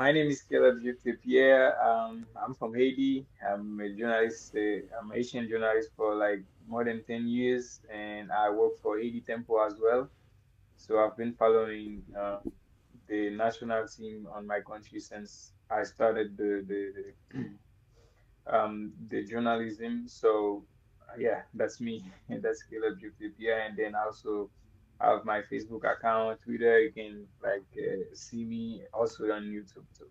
My name is Caleb Jephté Pierre. I'm from Haiti. I'm a journalist. I'm a Haitian journalist for like more than 10 years, and I work for Haiti Tempo as well. So I've been following the national team on my country since I started the journalism. So yeah, that's me. That's Caleb Jephté Pierre, and then also I have my Facebook account, Twitter. You can like see me also on YouTube too.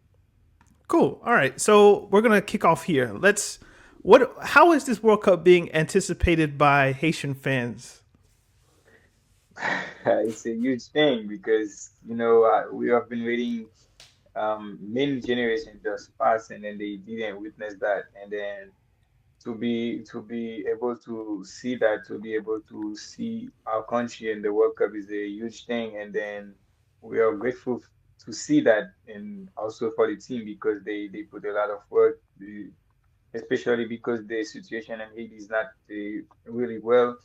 Cool. All right. So we're gonna kick off here. Let's. What? How is this World Cup being anticipated by Haitian fans? It's a huge thing because we have been waiting many generations just passed and then they didn't witness that, and then to be able to see that, to be able to see our country in the World Cup is a huge thing, and then we are grateful to see that, and also for the team because they put a lot of work, especially because the situation in Haiti is not really well.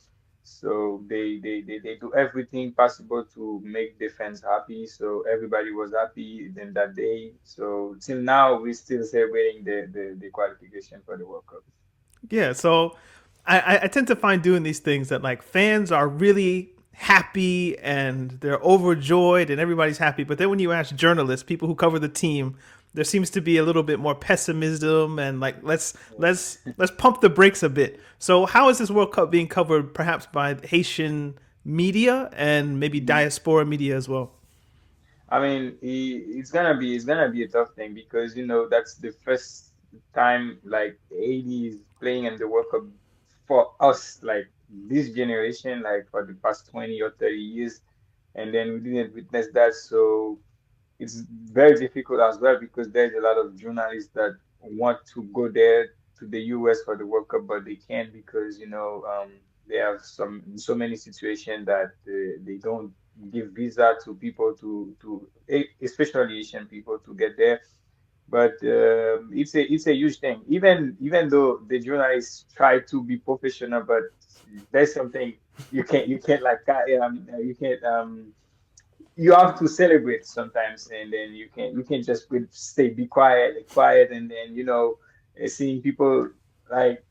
So they do everything possible to make the fans happy. So everybody was happy then that day. So till now, we're still celebrating the qualification for the World Cup. Yeah. So I tend to find doing these things that like fans are really happy and they're overjoyed and everybody's happy. But then when you ask journalists, people who cover the team, there seems to be a little bit more pessimism and like let's pump the brakes a bit. So how is this World Cup being covered perhaps by Haitian media and maybe Yeah. diaspora media as well? I mean, it's gonna be a tough thing because that's the first time like 80 is playing in the World Cup for us, like this generation, like for the past 20 or 30 years, and then we didn't witness that, so it's very difficult as well because there's a lot of journalists that want to go there to the US for the World Cup, but they can't because they have so many situations that they don't give visa to people especially Asian people to get there. But it's a huge thing. Even though the journalists try to be professional, but there's something you can't like you can't you have to celebrate sometimes, and then you can just stay be quiet, and then seeing people like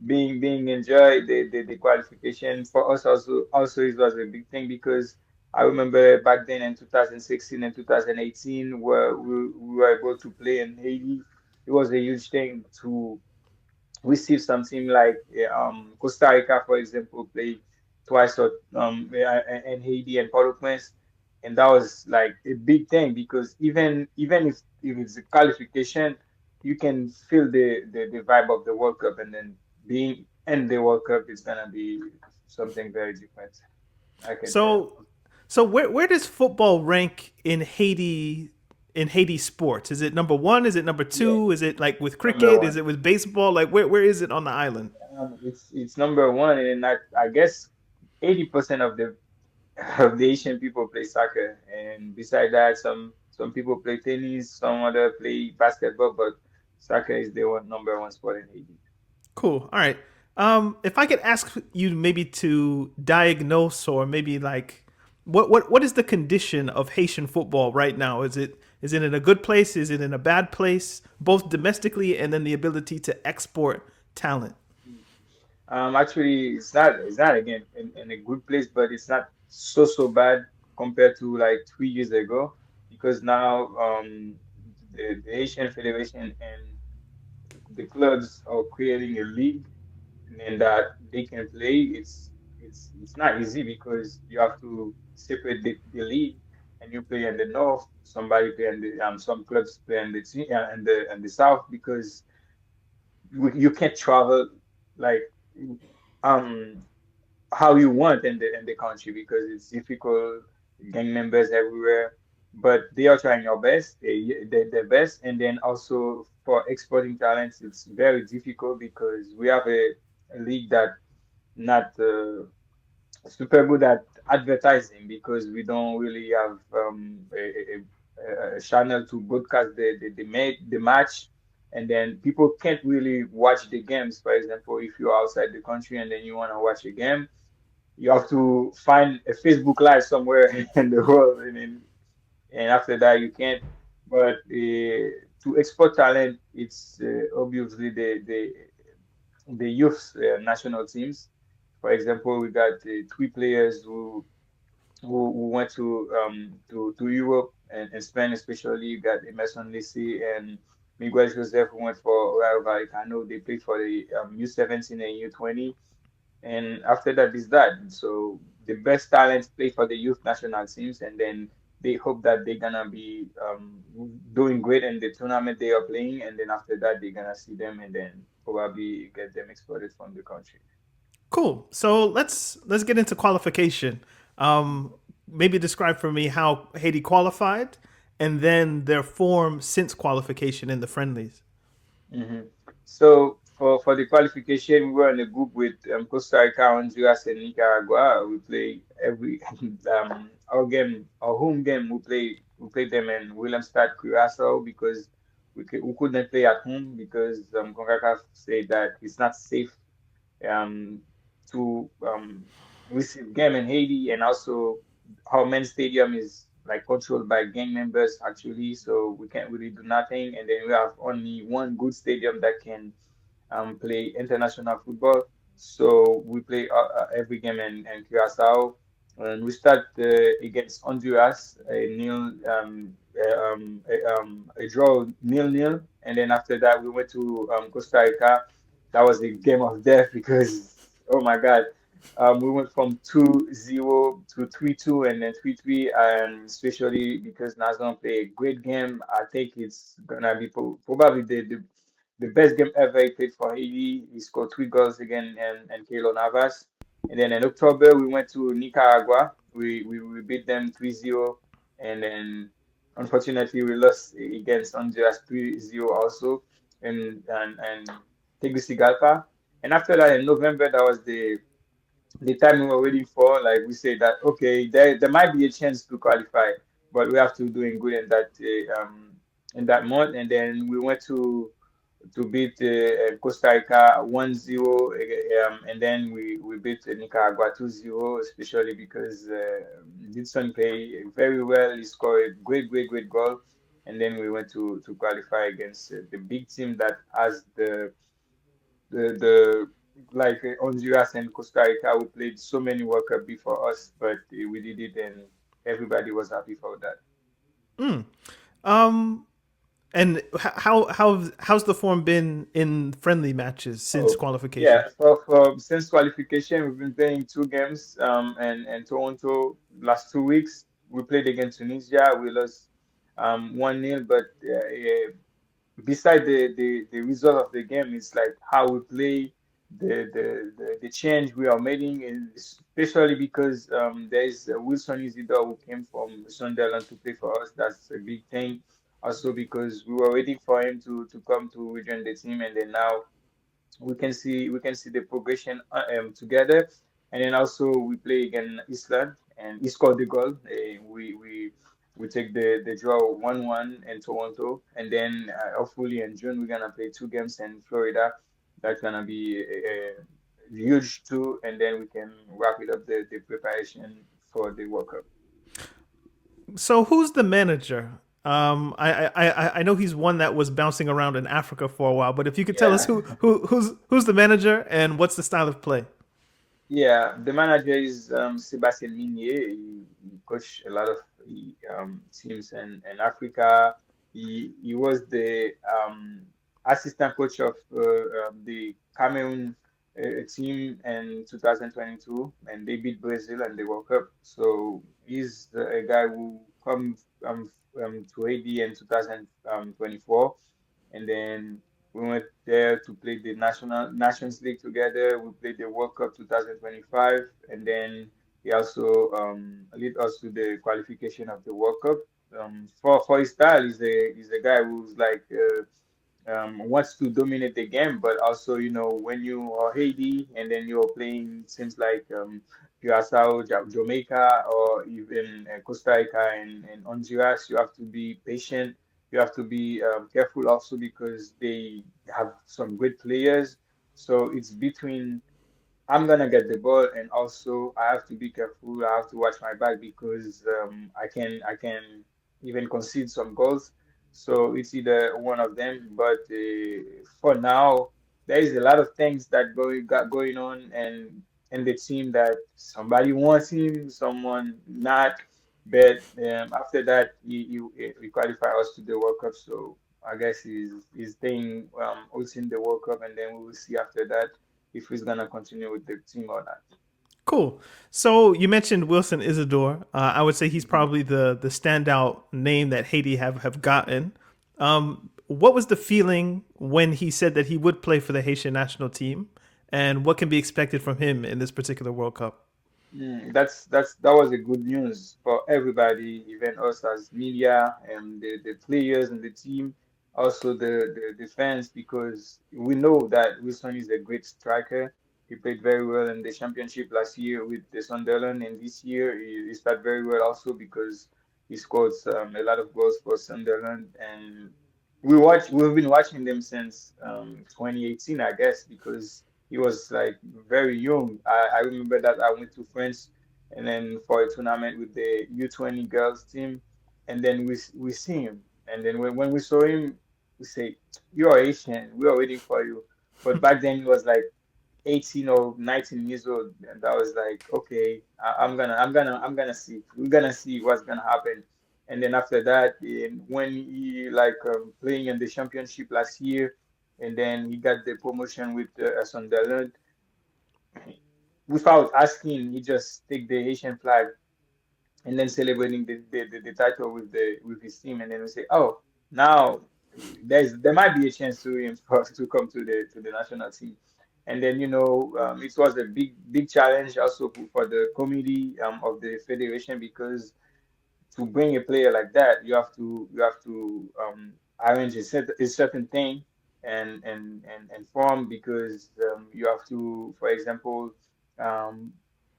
being enjoyed the qualification for us also it was a big thing because I remember back then in 2016 and 2018 where we were able to play in Haiti. It was a huge thing to receive something like Costa Rica, for example, played twice in Haiti and Port-au-Prince, and that was like a big thing because even if it's a qualification, you can feel the vibe of the World Cup, and then being in the World Cup is gonna be something very different. I can tell. So, so where does football rank in Haiti sports? Is it number one? Is it number Yeah, two? Is it like with number cricket? Is one. it with baseball? Like where is it on the island? It's number one, and I guess 80% of the Asian people play soccer, and beside that, some people play tennis, some other play basketball, but soccer is the number one sport in Haiti. Cool. All right. If I could ask you maybe to diagnose or maybe like what is the condition of Haitian football right now? Is it in a good place? Is it in a bad place? Both domestically and then the ability to export talent. Actually, it's not again in a good place, but it's not so bad compared to like 3 years ago because now the Asian Federation and the clubs are creating a league and that they can play. It's not easy because you have to separate the league, and you play in the north. Somebody play in the some clubs play in the south because you can't travel like um how you want in the country because it's difficult. Gang members everywhere, but they are trying their best. Their best, and then also for exporting talents, it's very difficult because we have a league that not super good at advertising because we don't really have a channel to broadcast the match, and then people can't really watch the games. For example, if you're outside the country and then you want to watch a game, you have to find a Facebook Live somewhere in the world, and after that you can't. But to export talent, it's obviously the youth national teams. For example, we got three players who went to Europe and Spain, especially. You got Emerson Lisi and Miguel Joseph, who went for Rayo Vallecano. They played for the U17 and U20, and after that is that. So the best talents play for the youth national teams, and then they hope that they're gonna be doing great in the tournament they are playing, and then after that they're gonna see them and then probably get them exported from the country. Cool. So let's get into qualification. Maybe describe for me how Haiti qualified, and then their form since qualification in the friendlies. hmm So for the qualification, we were in a group with Costa Rica, Honduras, and Nicaragua. We play every our game, our home game. We play them in Willemstad, Curaçao because we couldn't play at home because CONCACAF said that it's not safe um, to receive game in Haiti, and also our main stadium is like controlled by gang members actually, so we can't really do nothing. And then we have only one good stadium that can play international football. So we play every game in Curacao. And we start against Honduras, a draw 0-0, and then after that we went to Costa Rica. That was a game of death because oh my God, we went from 2-0 to 3-2 and then 3-3, and especially because Nazon played a great game. I think it's gonna be probably the best game ever he played for Haiti. He scored three goals again and Keylor Navas. And then in October, we went to Nicaragua. We beat them 3-0. And then unfortunately, we lost against Honduras 3-0 also and Tegucigalpa. And after that, in November, that was the time we were waiting for. Like we said that, okay, there might be a chance to qualify, but we have to doing good in that month. And then we went to beat Costa Rica 1-0, and then we beat Nicaragua 2-0, especially because Didson played very well. He scored a great goal. And then we went to qualify against the big team that has the like Honduras and Costa Rica, who played so many World Cup before us, but we did it and everybody was happy for that. Um, and how's the form been in friendly matches since Oh, yeah. qualification? For since qualification, we've been playing two games. And Toronto last 2 weeks we played against Tunisia. We lost 1-0, but beside the result of the game, it's like how we play, the change we are making, and especially because there is Wilson Isidore who came from Sunderland to play for us. That's a big thing. Also because we were waiting for him to come to rejoin the team, and then now we can see the progression together. And then also we play against Iceland, and he scored the goal. We take the draw 1-1 in Toronto, and then hopefully in June we're gonna play two games in Florida. That's gonna be huge too, and then we can wrap it up the preparation for the World Cup. So who's the manager? I know he's one that was bouncing around in Africa for a while, but if you could tell us Yeah. who's the manager and what's the style of play? Yeah, the manager is Sebastien Minier. He coached a lot of teams in Africa. He was the assistant coach of the Cameroon team in 2022, and they beat Brazil and the World Cup. So he's a guy who come to Haiti in 2024, and then we went there to play the Nations League together. We played the World Cup 2025, and then he also lead us to the qualification of the World Cup. For his style, he's a guy who's like wants to dominate the game, but also when you are Haiti and then you're playing teams like Curacao, Jamaica, or even Costa Rica and Honduras, you have to be patient. You have to be careful also because they have some great players. So it's between I'm gonna get the ball, and also I have to be careful. I have to watch my back because I can even concede some goals. So it's either one of them. But for now, there is a lot of things that got going on, and the team that somebody wants him, someone not. But after that, he qualify us to the World Cup. So I guess he's staying hosting the World Cup, and then we will see after that if he's gonna continue with the team or not. Cool. So you mentioned Wilson Isidore. I would say he's Mhm. probably the standout name that Haiti have gotten. What was the feeling when he said that he would play for the Haitian national team, and what can be expected from him in this particular World Cup? That was a good news for everybody, even us as media and the players and the team, also the fans, because we know that Wilson is a great striker. He played very well in the championship last year with the Sunderland, and this year he started very well also because he scored a lot of goals for Sunderland. And we've been watching them since 2018, I guess, because he was like very young. I remember that I went to France and then for a tournament with the U20 girls team, and then we see him, and then when we saw him, we say, "You are Asian. We are waiting for you." But back then he was like 18 or 19 years old, and I was like, "Okay, I'm gonna see. We're gonna see what's gonna happen." And then after that, when he like playing in the championship last year, and then he got the promotion with Sunderland, without asking, he just take the Haitian flag and then celebrating the title with his team, and then we say, oh, now there might be a chance to him for us to come to the national team. And then it was a big challenge also for the committee of the federation, because to bring a player like that, you have to arrange a certain thing and form, because you have to, for example, um,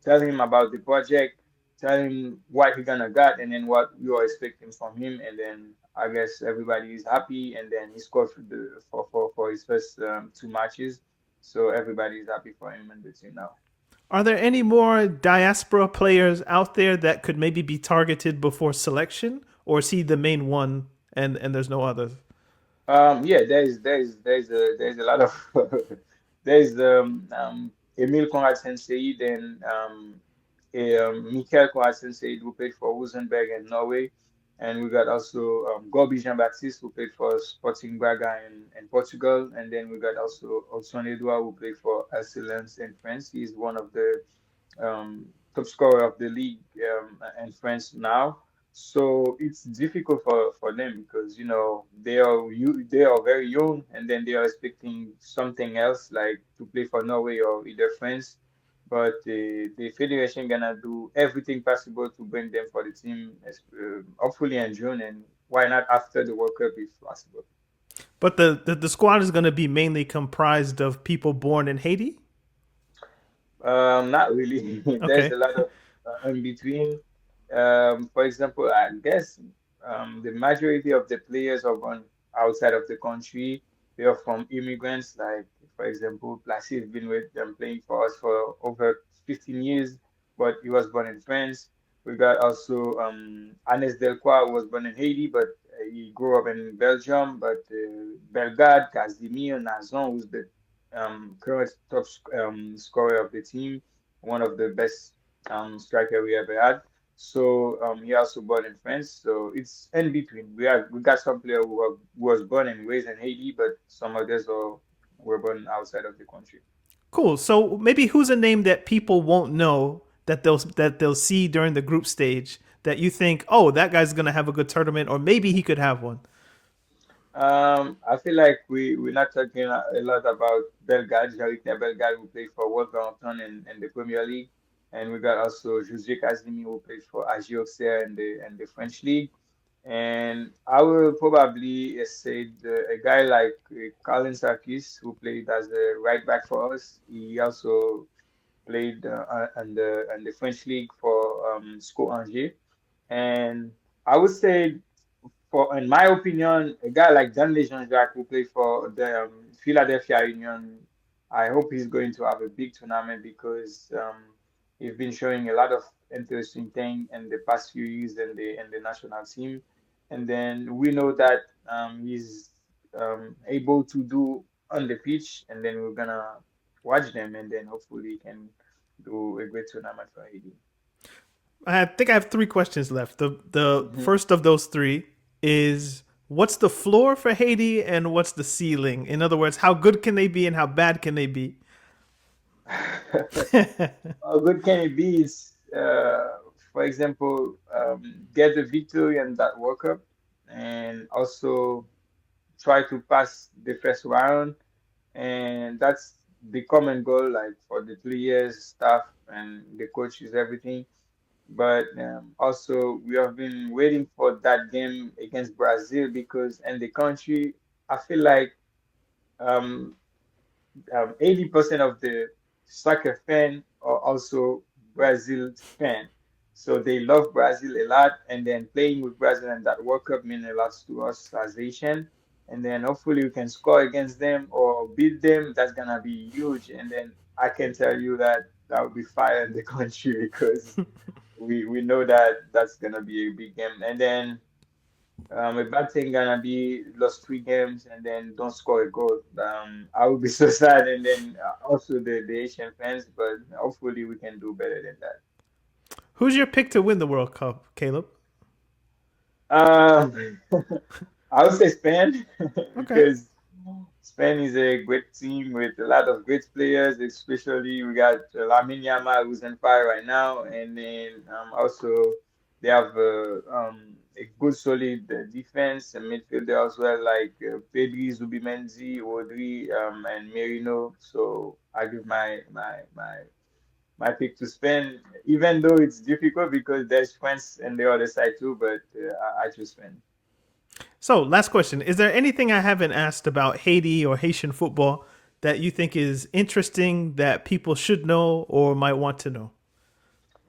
tell him about the project, tell him what he gonna got, and then what you are expecting from him, and then I guess everybody is happy, and then he scored for his first two matches, so everybody is happy for him and the team now. Are there any more diaspora players out there that could maybe be targeted before selection, or is he the main one and there's no others? Yeah, there's a lot of there's Emil Conrad Sensei, then Michael Conrad Sensei who played for Rosenberg and Norway, and we got also Gobi Jean-Baptiste who played for Sporting Braga in Portugal, and then we got also Olson Edouard who played for Excellence in France. He's one of the top scorer of the league in France now. So it's difficult for them, because they are very young, and then they are expecting something else like to play for Norway or either France. But the federation gonna do everything possible to bring them for the team, hopefully in June, and why not after the World Cup if possible. But the squad is going to be mainly comprised of people born in Haiti. Not really. There's Okay. a lot of in between. For example, I guess the majority of the players are born outside of the country. They are from immigrants. Like, for example, Placide has been with them playing for us for over 15 years, but he was born in France. We got also Anes Delcroix, who was born in Haiti, but he grew up in Belgium. But Belgrade, Casimir, Nazon, who's the current top scorer of the team, one of the best striker we ever had. So he also born in France. So it's in between. We got some player who was born and raised in Haiti, but some others were born outside of the country. Cool. So maybe who's a name that people won't know that they'll see during the group stage that you think, oh, that guy's going to have a good tournament, or maybe he could have one. I feel like we're not talking a lot about Belgrade, Jephté Belgrade, who played for Wolverhampton in the Premier League, and we got also José Casimi, who played for Auxerre in the French league. And I will probably say a guy like Colin Sarkis, who played as a right back for us. He also played in the French league for SCO Angers. And I would say, for in my opinion, a guy like Danley Jean-Jacques who played for the Philadelphia Union, I hope he's going to have a big tournament, because he's been showing a lot of interesting thing in the past few years in the national team. And then we know that he's able to do on the pitch, and then we're gonna watch them, and then hopefully can do a great tournament for Haiti. I think I have three questions left. The Mhm. first of those three is what's the floor for Haiti and what's the ceiling? In other words, how good can they be and how bad can they be? How good can it be is, for example, get a victory in that World Cup, and also try to pass the first round, and that's the common goal, like for the 3 years staff and the coaches, everything. But also, we have been waiting for that game against Brazil because in the country, I feel like um, 80% of the soccer fan are also Brazil fan. So they love Brazil a lot, and then playing with Brazil and that World Cup means a lot to us as Asian. And then hopefully we can score against them or beat them. That's gonna be huge. And then I can tell you that that will be fire in the country because we know that that's gonna be a big game. And then a bad thing gonna be lost 3 games and then don't score a goal. I would be so sad, and then also the Asian fans. But hopefully we can do better than that. Who's your pick to win the World Cup, Caleb? Um, I would say Spain Okay. because Spain is a great team with a lot of great players. Especially we got Lamine Yamal who's on fire right now, and then also they have a good solid defense and midfielder as well, like Pedri, Zubimendi, Rodri, and Merino. So I give my pick to Spain, even though it's difficult because there's France on the other side too. But I choose Spain. So, last question. Is there anything I haven't asked about Haiti or Haitian football that you think is interesting that people should know or might want to know?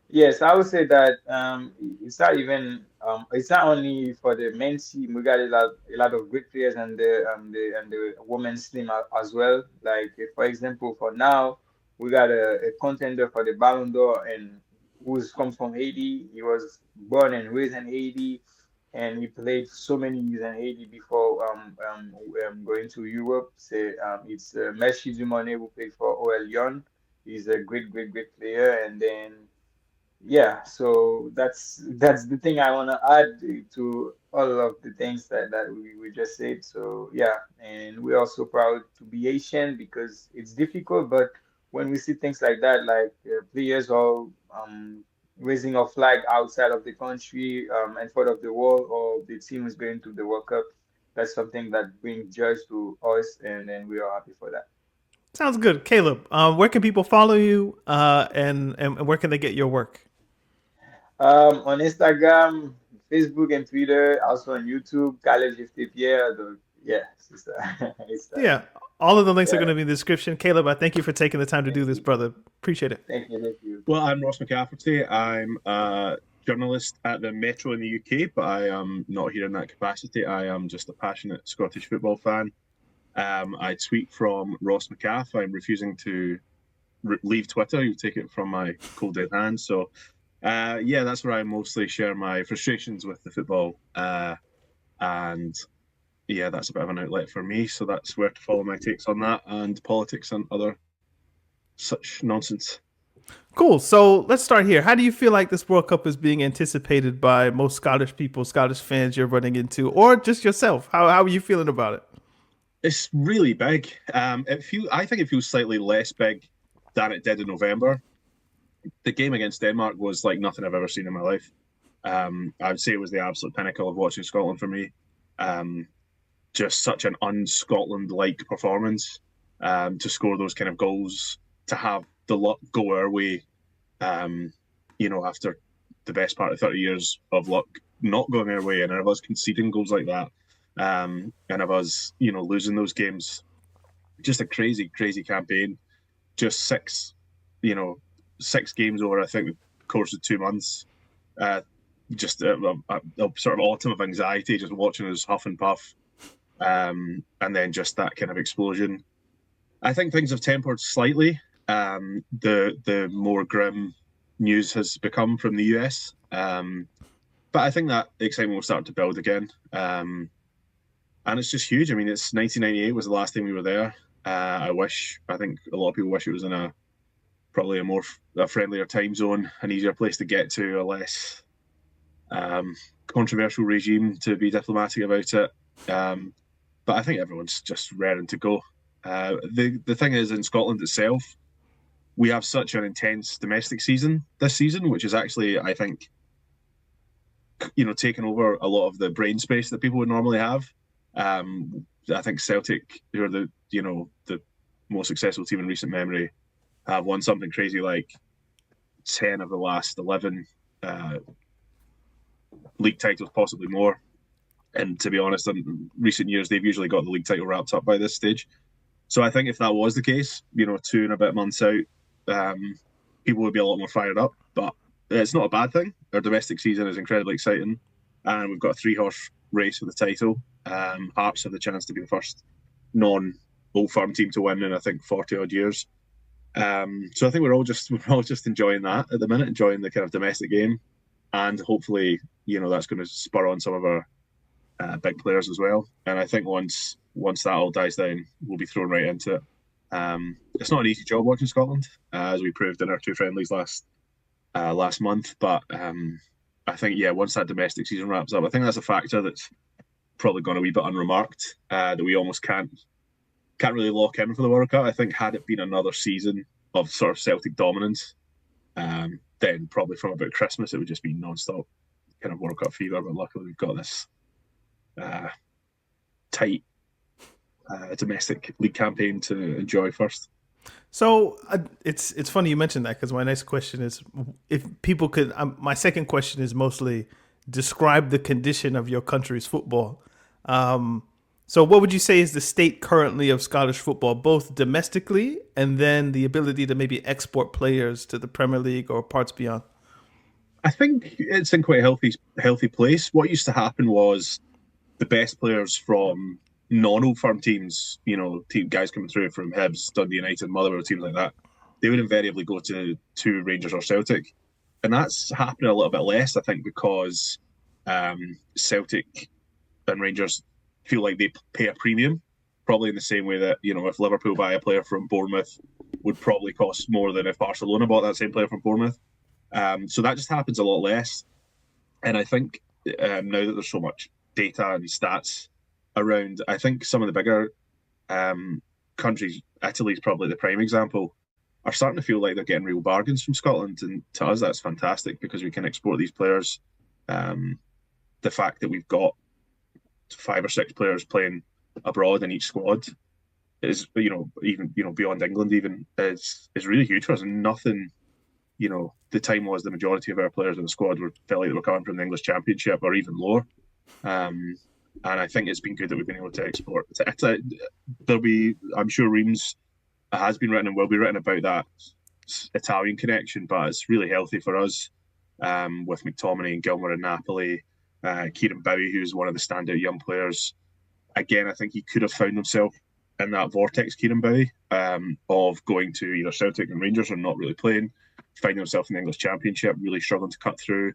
Yes, I would say that it's not even it's not only for the men's team. We got a lot of great players and the women's team as well. Like for example, for now we got a contender for the Ballon d'Or and who's come from Haiti. He was born and raised in Haiti, and he played so many years in Haiti before going to Europe. Say it's Messi Dumone who played for OL Lyon. He's a great player, and then. Yeah, so that's the thing I want to add to all of the things that we just said. So yeah, and we're also proud to be Asian because it's difficult, but when we see things like that, like players are raising a flag outside of the country, in front of the world, or the team is going to the World Cup, that's something that brings joy to us, and then we are happy for that. Sounds good. Caleb, where can people follow you and where can they get your work? On Instagram, Facebook, and Twitter, also on YouTube, Caleb Jephté Pierre. Yeah, it's that. Yeah, all of the links are Yeah, going to be in the description. Caleb, I thank you for taking the time to do thank this, you. brother. Appreciate it. Thank you. Well, I'm Ross McCafferty. I'm a journalist at the Metro in the UK, but I am not here in that capacity. I am just a passionate Scottish football fan. I tweet from Ross McCaff. I'm refusing to leave Twitter. You take it from my cold dead hands. So, yeah, that's where I mostly share my frustrations with the football. And yeah, that's a bit of an outlet for me. So that's where to follow my takes on that and politics and other such nonsense. Cool. So let's start here. How do you feel like this World Cup is being anticipated by most Scottish people, Scottish fans you're running into, or just yourself? How are you feeling about it? It's really big. I think it feels slightly less big than it did in November. The game against Denmark was like nothing I've ever seen in my life. I would say it was the absolute pinnacle of watching Scotland for me. Um, just such an un-Scotland-like performance to score those kind of goals, to have the luck go our way, after the best part of 30 years of luck not going our way, and of us conceding goals like that, and of us, losing those games. Just a crazy, crazy campaign. Just six games over, I think, the course of 2 months. Uh, just a sort of autumn of anxiety, just watching us huff and puff, and then just that kind of explosion. I think things have tempered slightly. The more grim news has become from the US, but I think that excitement will start to build again. and it's just huge. I mean, it's 1998 was the last time we were there. I think a lot of people wish it was in probably a friendlier time zone, an easier place to get to, a less controversial regime, to be diplomatic about it. But I think everyone's just raring to go. The thing is, in Scotland itself, we have such an intense domestic season this season, which is actually, I think, taken over a lot of the brain space that people would normally have. I think Celtic, who are the most successful team in recent memory, have won something crazy like 10 of the last 11 league titles, possibly more. And to be honest, in recent years, they've usually got the league title wrapped up by this stage. So I think if that was the case, 2 and a bit months out, people would be a lot more fired up. But it's not a bad thing. Our domestic season is incredibly exciting, and we've got a 3-horse race for the title. Hearts have the chance to be the first non-Old Firm team to win in, I think, 40 odd years. So I think we're all just enjoying that at the minute, enjoying the kind of domestic game, and hopefully, that's going to spur on some of our big players as well. And I think once that all dies down, we'll be thrown right into it. It's not an easy job watching Scotland, as we proved in our 2 friendlies last month. But I think, once that domestic season wraps up, I think that's a factor that's probably gone a wee bit unremarked, that we almost can't really lock in for the World Cup. I think had it been another season of sort of Celtic dominance, then probably from about Christmas it would just be non-stop kind of World Cup fever. But luckily we've got this tight domestic league campaign to enjoy first. So it's funny you mentioned that, because my next question is, if people could, my second question is mostly describe the condition of your country's football. So what would you say is the state currently of Scottish football, both domestically and then the ability to maybe export players to the Premier League or parts beyond? I think it's in quite a healthy place. What used to happen was the best players from non-Old Firm teams, guys coming through from Hibs, Dundee United, Motherwell, teams like that, they would invariably go to Rangers or Celtic. And that's happening a little bit less, I think, because Celtic and Rangers feel like they pay a premium, probably in the same way that, if Liverpool buy a player from Bournemouth, would probably cost more than if Barcelona bought that same player from Bournemouth. So that just happens a lot less. And I think now that there's so much data and stats around, I think some of the bigger countries, Italy's probably the prime example, are starting to feel like they're getting real bargains from Scotland. And to us, that's fantastic, because we can export these players. The fact that we've got 5 or 6 players playing abroad in each squad is, even beyond England, even is really huge for us. And nothing, the time was the majority of our players in the squad felt like they were coming from the English Championship or even lower. And I think it's been good that we've been able to export. There'll be, I'm sure, reams has been written and will be written about that Italian connection, but it's really healthy for us, with McTominay and Gilmour in Napoli, Kieran Bowie, who's one of the standout young players. Again, I think he could have found himself in that vortex, Kieran Bowie, of going to either Celtic and Rangers or not really playing, finding himself in the English Championship, really struggling to cut through,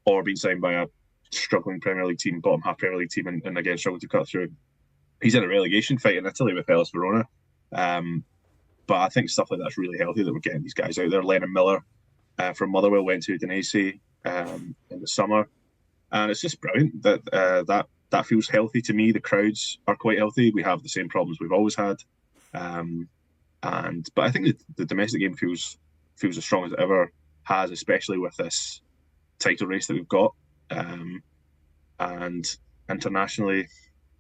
or being signed by a struggling Premier League team, bottom half Premier League team, and again struggling to cut through. He's in a relegation fight in Italy with Hellas Verona. But I think stuff like that's really healthy, that we're getting these guys out there. Lennon Miller from Motherwell went to Udinese in the summer. And it's just brilliant that feels healthy to me. The crowds are quite healthy. We have the same problems we've always had. But I think the domestic game feels as strong as it ever has, especially with this title race that we've got. And internationally,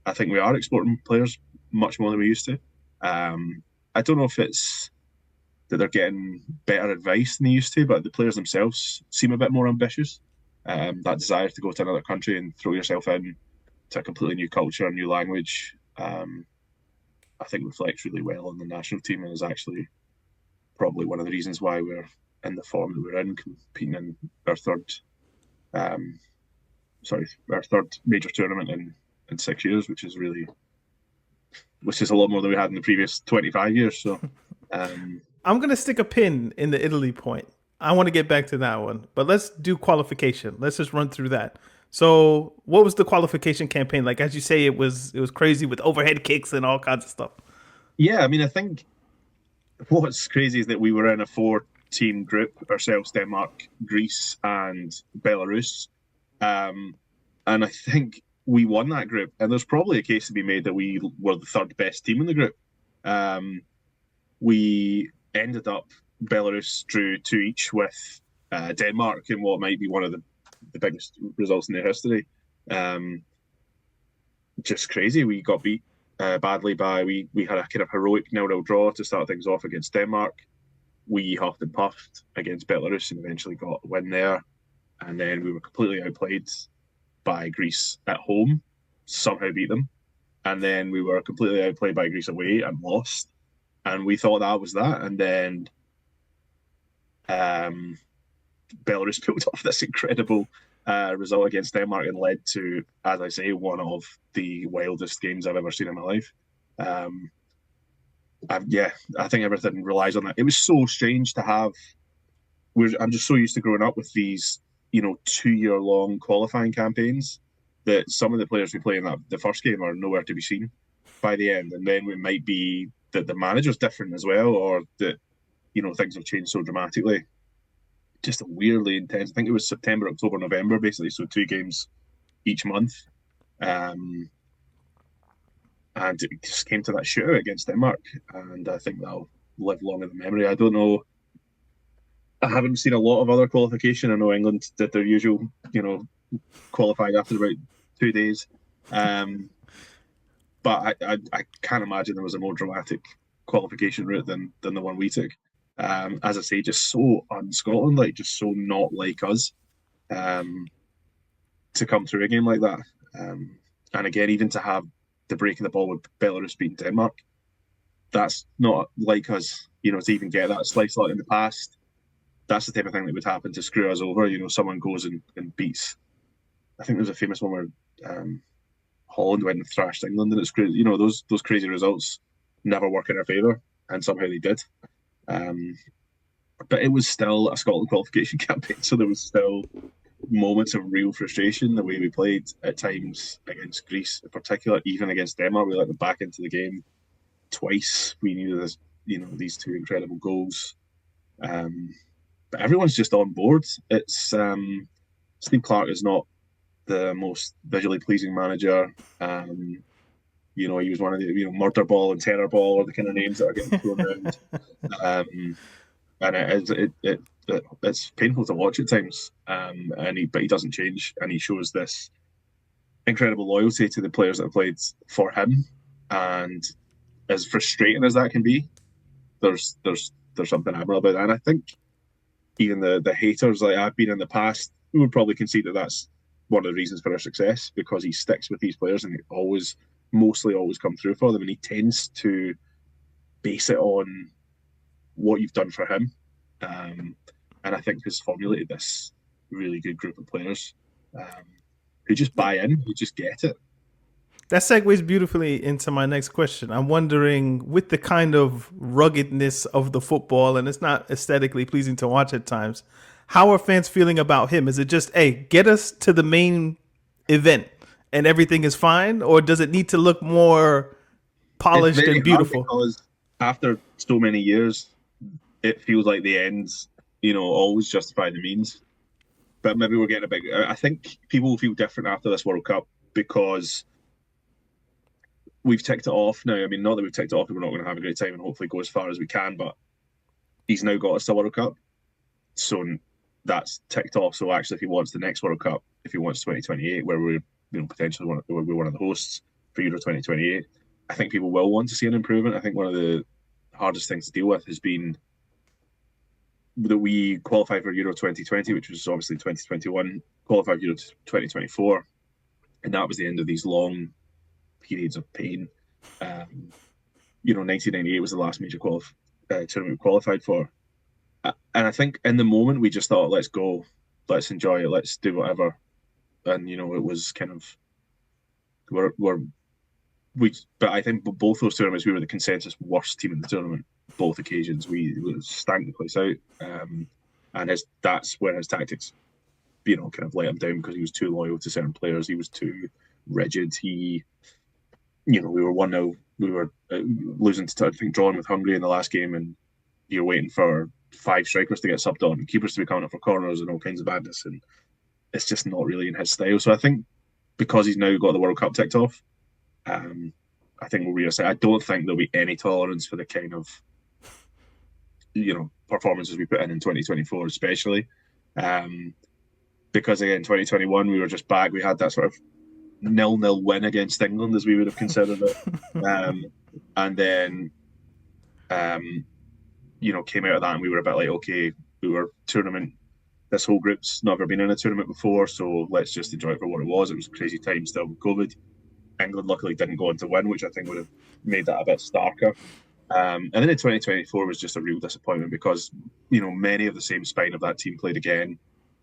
I think we are exporting players much more than we used to. I don't know if it's that they're getting better advice than they used to, but the players themselves seem a bit more ambitious. That desire to go to another country and throw yourself in to a completely new culture, a new language, I think reflects really well on the national team, and is actually probably one of the reasons why we're in the form that we're in, competing in our third major tournament in 6 years, which is a lot more than we had in the previous 25 years. So I'm going to stick a pin in the Italy point. I want to get back to that one, but let's do qualification. Let's just run through that. So, what was the qualification campaign like? As you say, it was crazy with overhead kicks and all kinds of stuff. Yeah, I mean, I think what's crazy is that we were in a four-team group ourselves: Denmark, Greece, and Belarus. And I think we won that group. And there's probably a case to be made that we were the third best team in the group. We ended up, Belarus drew 2 each with Denmark in what might be one of the biggest results in their history. Just crazy. We got beat badly by, we had a kind of heroic 0-0 draw to start things off against Denmark. We huffed and puffed against Belarus and eventually got a win there. And then we were completely outplayed by Greece at home, somehow beat them. And then we were completely outplayed by Greece away and lost. And we thought that was that. And then Belarus pulled off this incredible result against Denmark and led to, as I say, one of the wildest games I've ever seen in my life. I think everything relies on that. It was so strange to have. I'm just so used to growing up with these, 2-year-long qualifying campaigns that some of the players we play in the first game are nowhere to be seen by the end, and then it might be that the manager's different as well, or that things have changed so dramatically. Just weirdly intense. I think it was September, October, November, basically, so 2 games each month. And it just came to that shootout against Denmark, and I think that'll live long in the memory. I don't know. I haven't seen a lot of other qualification. I know England did their usual, qualified after about 2 days. But I can't imagine there was a more dramatic qualification route than the one we took. As I say, just so un-Scotland, like just so not like us, to come through a game like that. And again, even to have the break of the ball with Belarus beating Denmark, that's not like us, to even get that slice like in the past. That's the type of thing that would happen to screw us over. Someone goes and beats. I think there's a famous one where Holland went and thrashed England, and it's crazy. Those crazy results never work in our favour, and somehow they did. But it was still a Scotland qualification campaign, so there was still moments of real frustration the way we played at times against Greece, in particular, even against Denmark. We let them back into the game twice. We needed this, these 2 incredible goals. But everyone's just on board. It's Steve Clarke is not the most visually pleasing manager. He was one of the murder ball and terror ball are the kind of names that are getting thrown around. And it's painful to watch at times. But he doesn't change, and he shows this incredible loyalty to the players that have played for him. And as frustrating as that can be, there's something admirable about that. And I think even the haters like I've been in the past would probably concede that that's one of the reasons for our success, because he sticks with these players and mostly always come through for them, and he tends to base it on what you've done for him. And I think has formulated this really good group of players who just buy in, who just get it. That segues beautifully into my next question. I'm wondering, with the kind of ruggedness of the football, and it's not aesthetically pleasing to watch at times, how are fans feeling about him? Is it just, hey, get us to the main event and everything is fine? Or does it need to look more polished and beautiful? Because after so many years, it feels like the ends, always justify the means. But maybe we're getting a big... I think people will feel different after this World Cup, because we've ticked it off now. I mean, not that we've ticked it off, we're not going to have a great time and hopefully go as far as we can, but he's now got us to World Cup. So that's ticked off. So actually, if he wants the next World Cup, if he wants 2028, where we're potentially we're one of the hosts for Euro 2028, I think people will want to see an improvement. I think one of the hardest things to deal with has been that we qualified for Euro 2020, which was obviously 2021, qualified Euro 2024, and that was the end of these long periods of pain. 1998 was the last major tournament we qualified for. And I think in the moment we just thought, let's go, let's enjoy it, let's do whatever. And it was kind of but I think both those tournaments we were the consensus worst team in the tournament. Both occasions we stank the place out, and that's where his tactics kind of let him down because he was too loyal to certain players. He was too rigid. We were 1-0. We were losing to, I think, drawing with Hungary in the last game, and you're waiting for 5 strikers to get subbed on, keepers to be coming up for corners and all kinds of madness, and it's just not really in his style. So I think because he's now got the World Cup ticked off, I think we'll reassess. I don't think there'll be any tolerance for the kind of performances we put in 2024, especially because again, 2021 we were just back. We had that sort of 0-0 win against England, as we would have considered it, and then came out of that and we were a bit like, okay, we were tournament. This whole group's never been in a tournament before, so let's just enjoy it for what it was. It was a crazy time still with COVID. England luckily didn't go on to win, which I think would have made that a bit starker. And then in 2024 was just a real disappointment because, many of the same spine of that team played again.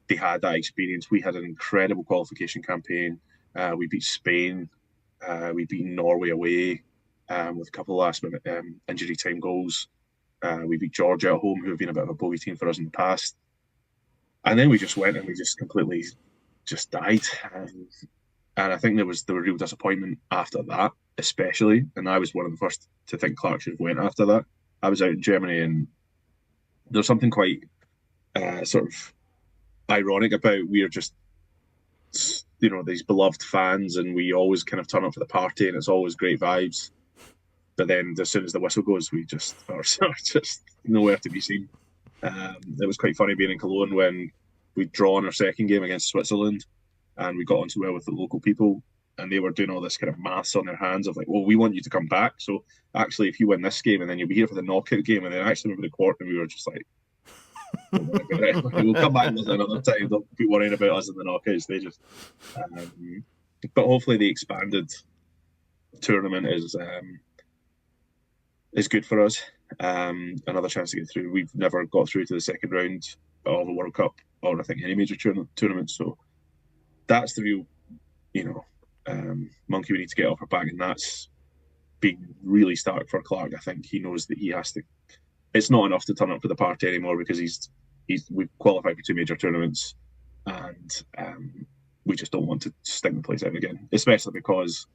They had that experience. We had an incredible qualification campaign. We beat Spain. We beat Norway away with a couple of last-minute injury time goals. We beat Georgia at home, who have been a bit of a bogey team for us in the past. And then we just went and we just completely just died. And I think there was the real disappointment after that, especially. And I was one of the first to think Clark should have went after that. I was out in Germany, and there's something quite sort of ironic about we're just, these beloved fans, and we always kind of turn up for the party, and it's always great vibes. But then as soon as the whistle goes, we just are just nowhere to be seen. It was quite funny being in Cologne when we'd drawn our second game against Switzerland, and we got on so well with the local people, and they were doing all this kind of maths on their hands of like, well, we want you to come back. So actually, if you win this game, and then you'll be here for the knockout game, and then actually over the quarter, and we were just like, we'll come back another time. Don't be worrying about us in the knockout stages. But hopefully, the expanded tournament is good for us. Another chance to get through. We've never got through to the second round of a World Cup or I think any major tournament. So that's the real, monkey we need to get off our back, and that's been really stark for Clark. I think he knows that he has to. It's not enough to turn up for the party anymore because we've qualified for 2 major tournaments, and we just don't want to sting the place out again, especially because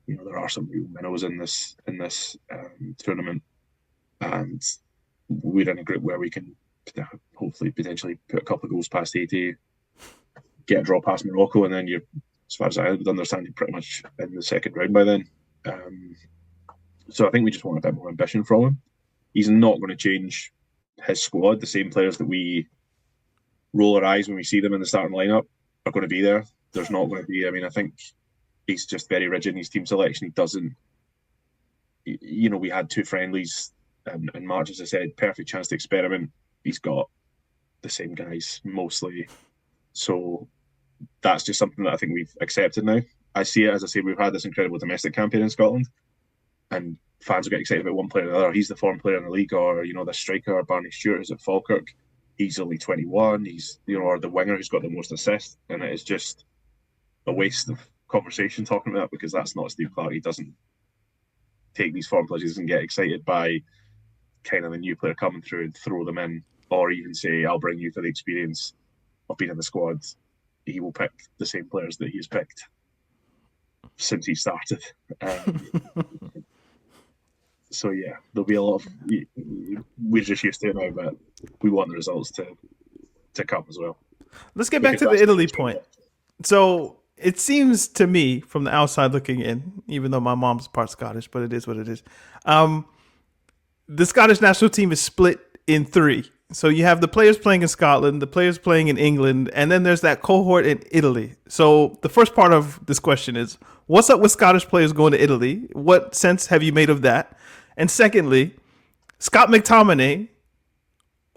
there are some real minnows in this tournament, and we're in a group where we can hopefully potentially put a couple of goals past Haiti, get a draw past Morocco, and then you're, as far as I would understand, you're pretty much in the second round by then. So I think we just want a bit more ambition from him. He's not going to change his squad. The same players that we roll our eyes when we see them in the starting lineup are going to be there. There's not going to be. I think he's just very rigid in his team selection. He doesn't. We had 2 friendlies in March, as I said, perfect chance to experiment. He's got the same guys mostly, so that's just something that I think we've accepted now. I see it, as I say, we've had this incredible domestic campaign in Scotland, and fans will get excited about one player or another. He's the form player in the league, or the striker Barney Stewart who's at Falkirk. He's only 21. He's or the winger who's got the most assists, and it is just a waste of conversation talking about that because that's not Steve Clark. He doesn't take these form players. He doesn't get excited by kind of the new player coming through and throw them in, or even say, I'll bring you for the experience of being in the squad. He will pick the same players that he's picked since he started. So yeah, there'll be a lot of. We're just used to it now, but we want the results to come as well. Let's get back to the Italy point. So it seems to me, from the outside looking in, even though my mom's part Scottish, but it is what it is. The Scottish national team is split in 3. So you have the players playing in Scotland, the players playing in England, and then there's that cohort in Italy. So the first part of this question is, what's up with Scottish players going to Italy? What sense have you made of that? And secondly, Scott McTominay,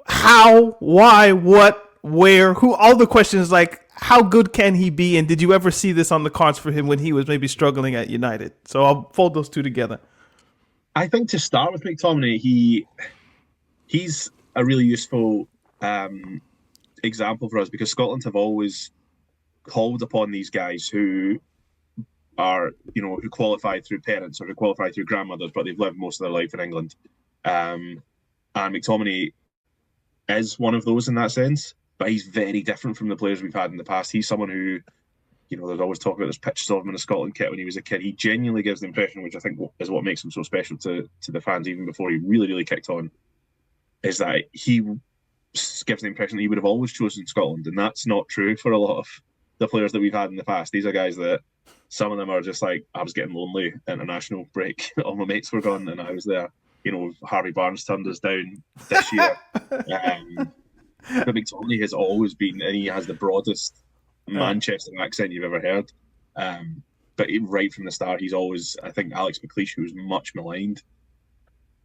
how, why, what, where, who, all the questions like, how good can he be? And did you ever see this on the cards for him when he was maybe struggling at United? So I'll fold those 2 together. I think to start with McTominay, he's a really useful example for us because Scotland have always called upon these guys who are, who qualify through parents or who qualify through grandmothers, but they've lived most of their life in England. And McTominay is one of those in that sense. but he's very different from the players we've had in the past. He's someone who, there's always talk about, there's pictures of him in a Scotland kit when he was a kid. He genuinely gives the impression, which I think is what makes him so special to the fans, even before he really, really kicked on, is that he gives the impression that he would have always chosen Scotland, and that's not true for a lot of the players that we've had in the past. These are guys that some of them are just like, I was getting lonely international break, all my mates were gone and I was there. Harvey Barnes turned us down this year. But McTominay has always been, and he has the broadest Manchester accent you've ever heard. But right from the start, he's always, I think Alex McLeish, who's much maligned,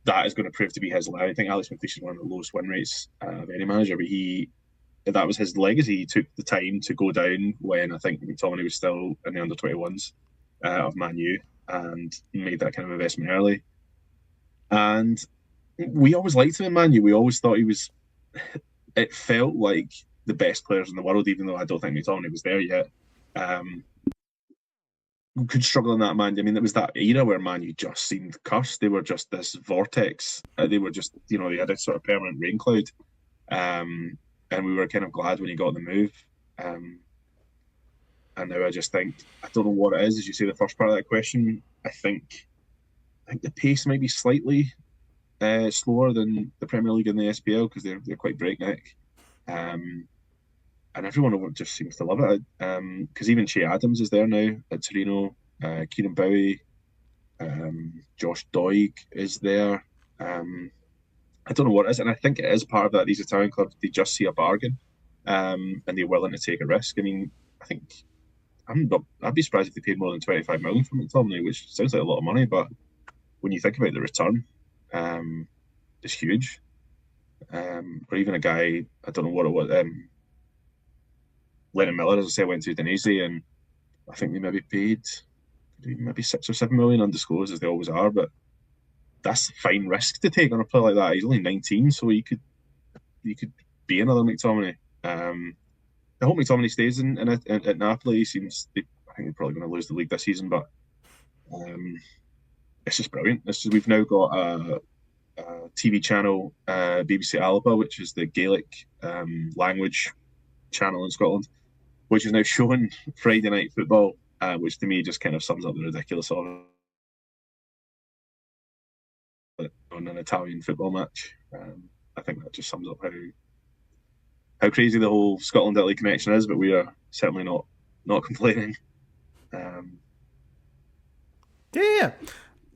that is going to prove to be his line. I think Alex McLeish is one of the lowest win rates of any manager, but that was his legacy. He took the time to go down when I think McTominay was still in the under-21s of Man U, and made that kind of investment early. And we always liked him in Man U. We always thought it felt like the best players in the world, even though I don't think McTominay was there yet. Could struggle in that Man U. I mean, it was that era where Man U just seemed cursed. They were just this vortex. They were just, they had a sort of permanent rain cloud. And we were kind of glad when he got the move. And now I just think, I don't know what it is, as you say, the first part of that question. I think the pace might be slightly slower than the Premier League and the SPL, because they're quite breakneck. And everyone just seems to love it. Because even Che Adams is there now at Torino. Kieran Bowie, Josh Doig is there. I don't know what it is, and I think it is part of that. These Italian clubs, they just see a bargain, and they're willing to take a risk. I mean, I think I'd be surprised if they paid more than 25 million for McTominay, which sounds like a lot of money, but when you think about the return, it's huge. Or even a guy, I don't know what it was, Lennon Miller, as I say, went to Udinese, and I think they maybe paid maybe 6 or 7 million, undisclosed as they always are, but that's a fine risk to take on a player like that. He's only 19, so he could be another McTominay. I hope McTominay stays at Napoli. I think they're probably going to lose the league this season, but it's just brilliant. We've now got a TV channel, BBC Alba, which is the Gaelic language channel in Scotland, which is now showing Friday night football, which to me just kind of sums up the ridiculous of it. On an Italian football match. I think that just sums up how crazy the whole Scotland-Italy connection is, but we are certainly not complaining. Yeah.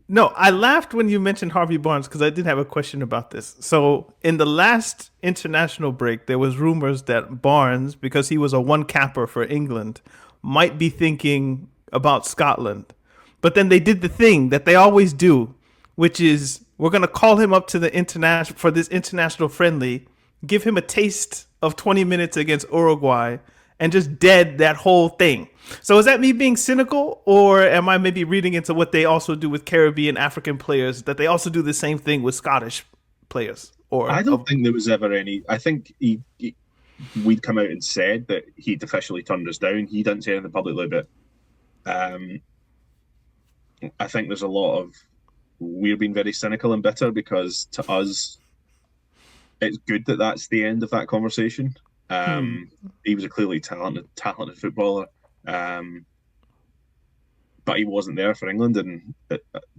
No, I laughed when you mentioned Harvey Barnes because I did have a question about this. So in the last international break, there was rumors that Barnes, because he was a one-capper for England, might be thinking about Scotland. But then they did the thing that they always do, which is we're going to call him up to the international for this international friendly, give him a taste of 20 minutes against Uruguay, and just dead that whole thing. So is that me being cynical, or am I maybe reading into what they also do with Caribbean African players, that they also do the same thing with Scottish players? Or I don't think there was ever any. I think we'd come out and said that he'd officially turned us down. He didn't say anything publicly, but I think there's a lot of, we're being very cynical and bitter because to us, it's good that that's the end of that conversation. He was a clearly talented footballer, but he wasn't there for England, and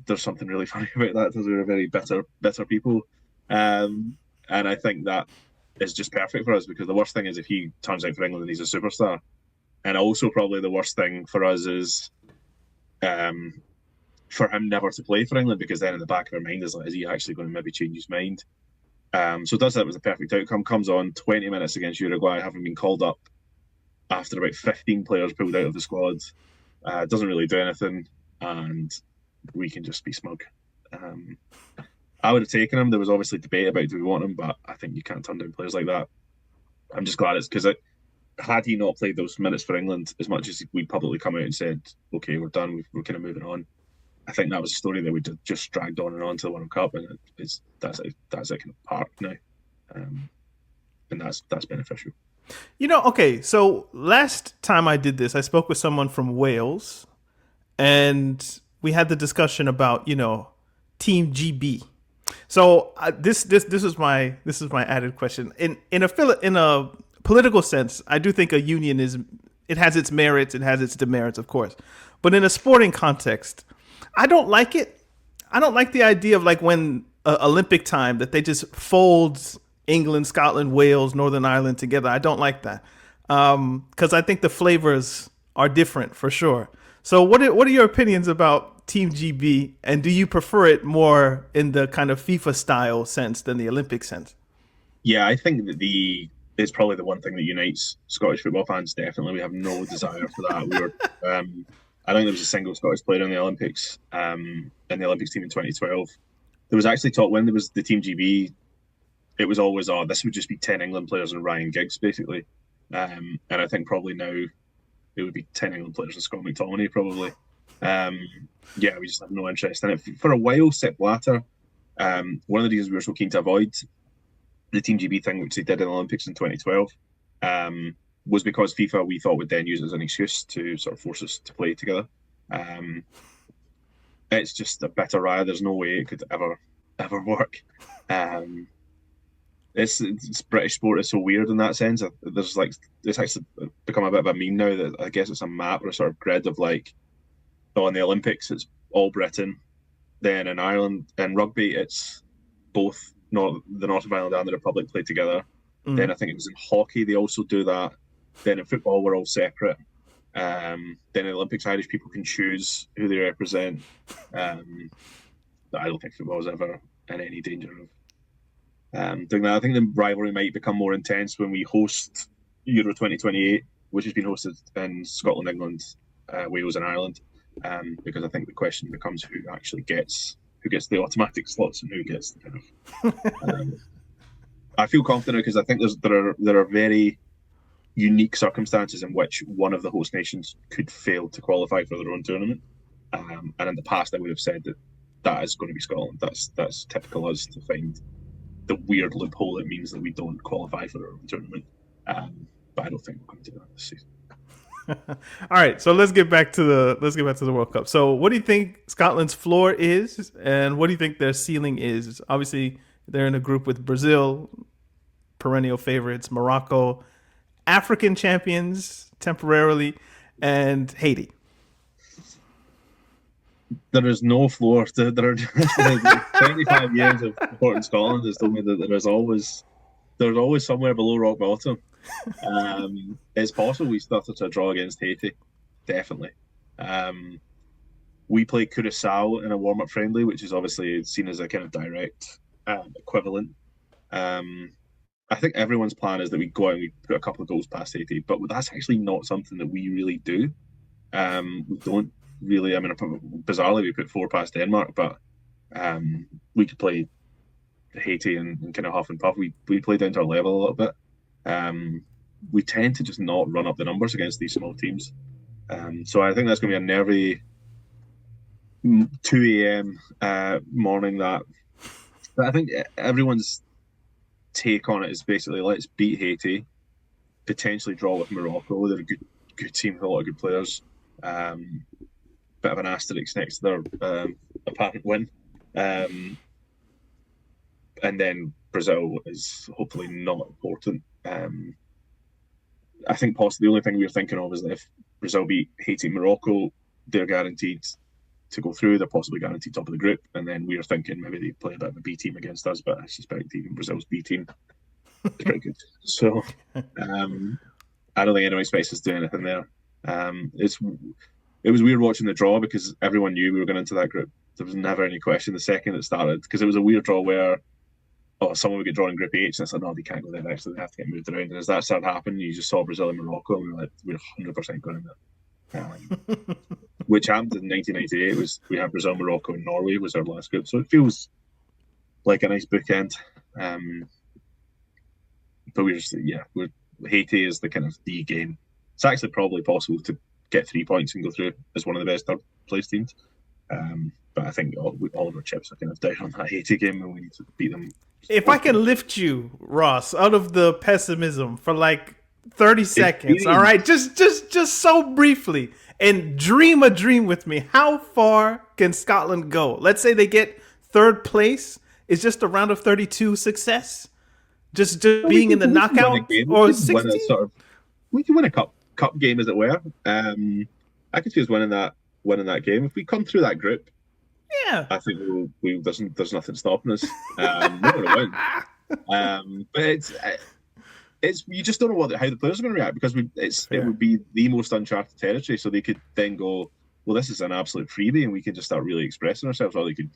there's something really funny about that because we're a very bitter people, and I think that is just perfect for us, because the worst thing is if he turns out for England and he's a superstar, and also probably the worst thing for us is for him never to play for England, because then in the back of our mind is like, is he actually going to maybe change his mind? So does that was a perfect outcome. Comes on 20 minutes against Uruguay, having been called up after about 15 players pulled out of the squad. Doesn't really do anything, and we can just be smug. I would have taken him. There was obviously debate about do we want him, but I think you can't turn down players like that. I'm just glad it's because had he not played those minutes for England, as much as we publicly come out and said, okay, we're done, we're kind of moving on, I think that was a story that we just dragged on and on to the World Cup, and that's a kind of park now, and that's beneficial. Okay, so last time I did this, I spoke with someone from Wales, and we had the discussion about Team GB. So this is my added question. In a political sense, I do think a union it has its merits, it has its demerits, of course. But in a sporting context, I don't like it. I don't like the idea of like when Olympic time that they just fold England, Scotland, Wales, Northern Ireland together. I don't like that because I think the flavors are different for sure. So what are your opinions about Team GB, and do you prefer it more in the kind of FIFA style sense than the Olympic sense? Yeah, I think that it's probably the one thing that unites Scottish football fans. Definitely, we have no desire for that. I don't think there was a single Scottish player in the Olympics, in the Olympics team in 2012. There was actually talk when there was the Team GB. It was always, this would just be 10 England players and Ryan Giggs, basically. And I think probably now it would be 10 England players and Scott McTominay, probably. Yeah, we just have no interest in it. For a while, Sepp Blatter, one of the reasons we were so keen to avoid the Team GB thing, which they did in the Olympics in 2012, was because FIFA, we thought, would then use it as an excuse to sort of force us to play together. It's just a bit awry. There's no way it could ever work. It's British sport is so weird in that sense. It's actually become a bit of a meme now that I guess it's a map or a sort of grid of like, in the Olympics it's all Britain, then in Ireland and rugby it's both the North of Ireland and the Republic play together. Then I think it was in hockey they also do that. Then in football we're all separate. Then in the Olympics Irish people can choose who they represent. I don't think football is ever in any danger of doing that. I think the rivalry might become more intense when we host Euro 2028, which has been hosted in Scotland, England, Wales and Ireland, because I think the question becomes who actually gets the automatic slots and who gets the kind of. I feel confident because I think there are very unique circumstances in which one of the host nations could fail to qualify for their own tournament, and in the past I would have said that is going to be Scotland. That's typical us to find the weird loophole that means that we don't qualify for our own tournament. But I don't think we're going to do that this season. All right, so let's get back to the World Cup. So, what do you think Scotland's floor is, and what do you think their ceiling is? Obviously, they're in a group with Brazil, perennial favorites, Morocco, African champions temporarily, and Haiti. There is no floor. There are 25 years of supporting Scotland has told me that there's always somewhere below rock bottom. It's possible we started to draw against Haiti, definitely. We play Curacao in a warm-up friendly, which is obviously seen as a kind of direct equivalent. I think everyone's plan is that we go out and we put a couple of goals past Haiti, but that's actually not something that we really do. We don't really. Bizarrely, we put 4 past Denmark, but we could play Haiti and kind of huff and puff. We play down to our level a little bit. We tend to just not run up the numbers against these small teams. So I think that's going to be a nervy 2 a.m. Morning. But I think everyone's take on it is basically let's beat Haiti, potentially draw with Morocco. They're a good team with a lot of good players. Bit of an asterisk next to their apparent win. And then Brazil is hopefully not important. I think possibly the only thing we're thinking of is that if Brazil beat Haiti and Morocco, they're guaranteed to go through. They're possibly guaranteed top of the group. And then we are thinking maybe they play a bit of a B team against us, but I suspect even Brazil's B team is pretty good. So I don't think anyone expects us to do anything there. It was weird watching the draw because everyone knew we were going into that group. There was never any question the second it started because it was a weird draw where someone would get drawn in Group H and I said, no, they can't go there actually, they have to get moved around. And as that started happening, you just saw Brazil and Morocco and we were like, we're 100% going in there. Which happened in 1998 we had Brazil, Morocco and Norway was our last group. So it feels like a nice bookend. But Haiti is the kind of the game. It's actually probably possible to get 3 points and go through as one of the best third place teams. But I think all of our chips are kind of down on that Haiti game and we need to beat them. If I can lift you, Ross, out of the pessimism for like 30 seconds, all right? Just so briefly, and dream a dream with me. How far can Scotland go? Let's say they get third place. Is just a round of 32 success? Just Well, being in the we could win a knockout game. or We could win a 16? we could win a cup game, as it were. I could see us winning that game if we come through that group. Yeah. I think there's nothing stopping us. We're going to win. But it's you just don't know how the players are going to react, because it would be the most uncharted territory. So they could then go, well, this is an absolute freebie, and we can just start really expressing ourselves, or they could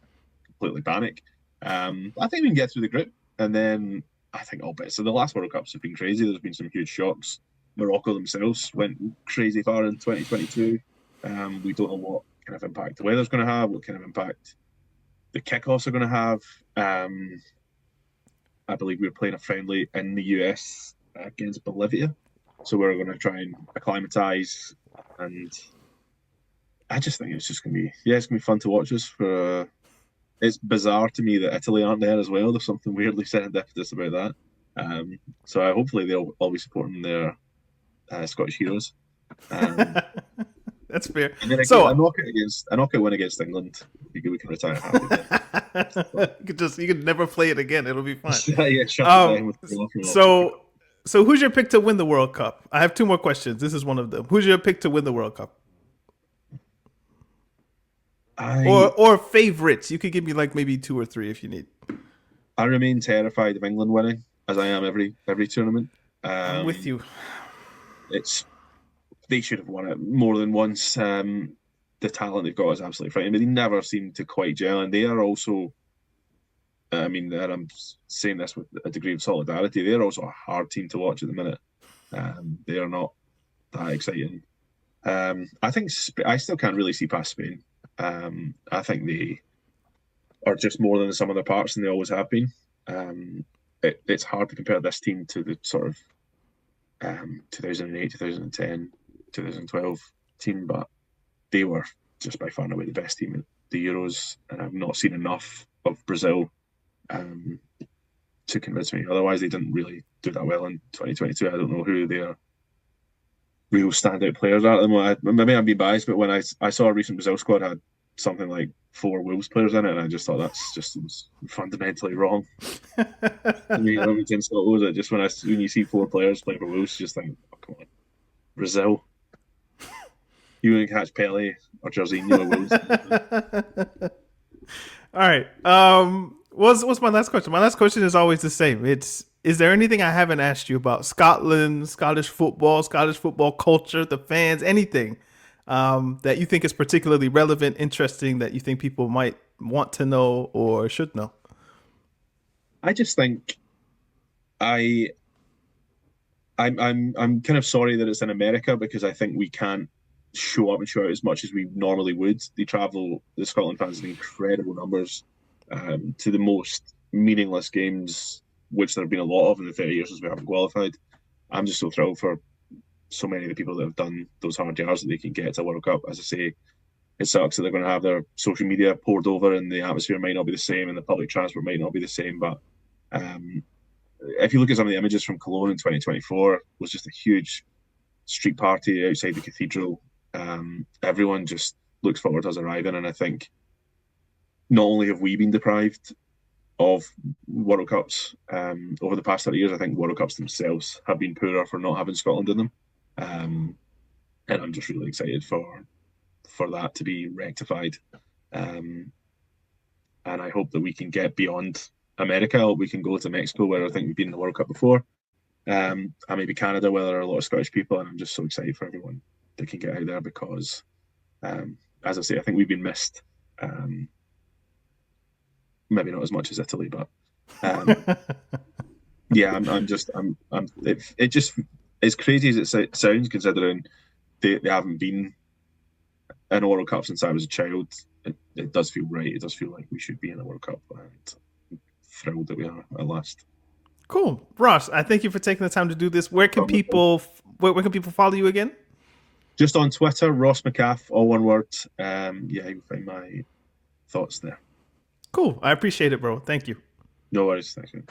completely panic. I think we can get through the group, and then I think all bets. So the last World Cups have been crazy. There's been some huge shocks. Morocco themselves went crazy far in 2022. We don't know what kind of impact the weather's going to have, what kind of impact the kickoffs are going to have. I believe we were playing a friendly in the US against Bolivia, so we're going to try and acclimatise. And I just think it's just going to be, it's going to be fun to watch us. It's bizarre to me that Italy aren't there as well. There's something weirdly serendipitous about that. So hopefully they'll all be supporting their Scottish heroes. That's fair. And then so a knockout win against England. We can retire happy. you could never play it again. It'll be fun. So who's your pick to win the World Cup? I have two more questions. This is one of them. Who's your pick to win the World Cup? Or favorites? You could give me like maybe two or three if you need. I remain terrified of England winning, as I am every tournament. I'm with you. They should have won it more than once. The talent they've got is absolutely frightening, but they never seem to quite gel. And they are also, and I'm saying this with a degree of solidarity, they're also a hard team to watch at the minute. They are not that exciting. I think I still can't really see past Spain. I think they are just more than the sum of their parts, and they always have been. It's hard to compare this team to the sort of 2008, 2010, 2012 team, but they were just by far and away the best team at the Euros, and I've not seen enough of Brazil to convince me. Otherwise, they didn't really do that well in 2022. I don't know who their real standout players are at the moment. Maybe I'm being biased, but when I saw a recent Brazil squad had something like 4 Wolves players in it, and I just thought that's just fundamentally wrong. I mean, every 10 was it just when you see 4 players playing for Wolves, you just think, oh, come on, Brazil. You wouldn't catch Pele or Jorginho or Wolves. All right. What's my last question? My last question is always the same. Is there anything I haven't asked you about Scotland, Scottish football culture, the fans, anything that you think is particularly relevant, interesting, that you think people might want to know or should know? I just think I'm kind of sorry that it's in America, because I think we can't show up and show out as much as we normally would. The Scotland fans in incredible numbers to the most meaningless games, which there have been a lot of in the 30 years since we haven't qualified. I'm just so thrilled for so many of the people that have done those hard yards that they can get to a World Cup. As I say, it sucks that they're going to have their social media poured over, and the atmosphere might not be the same, and the public transport might not be the same. But if you look at some of the images from Cologne in 2024, it was just a huge street party outside the cathedral. Everyone just looks forward to us arriving, and I think not only have we been deprived of World Cups over the past 30 years, I think World Cups themselves have been poorer for not having Scotland in them. And I'm just really excited for that to be rectified. And I hope that we can get beyond America. I hope we can go to Mexico, where I think we've been in the World Cup before. And maybe Canada, where there are a lot of Scottish people. And I'm just so excited for everyone that can get out there, because, as I say, I think we've been missed. Maybe not as much as Italy, but yeah, it just, as crazy as it sounds, considering they haven't been in a World Cup since I was a child. It does feel right. It does feel like we should be in a World Cup, and I'm thrilled that we are at last. Cool, Ross. I thank you for taking the time to do this. Where can people follow you again? Just on Twitter, Ross McCaff, all one word. Yeah, you can find my thoughts there. Cool. I appreciate it, bro. Thank you. No worries. Thanks, man.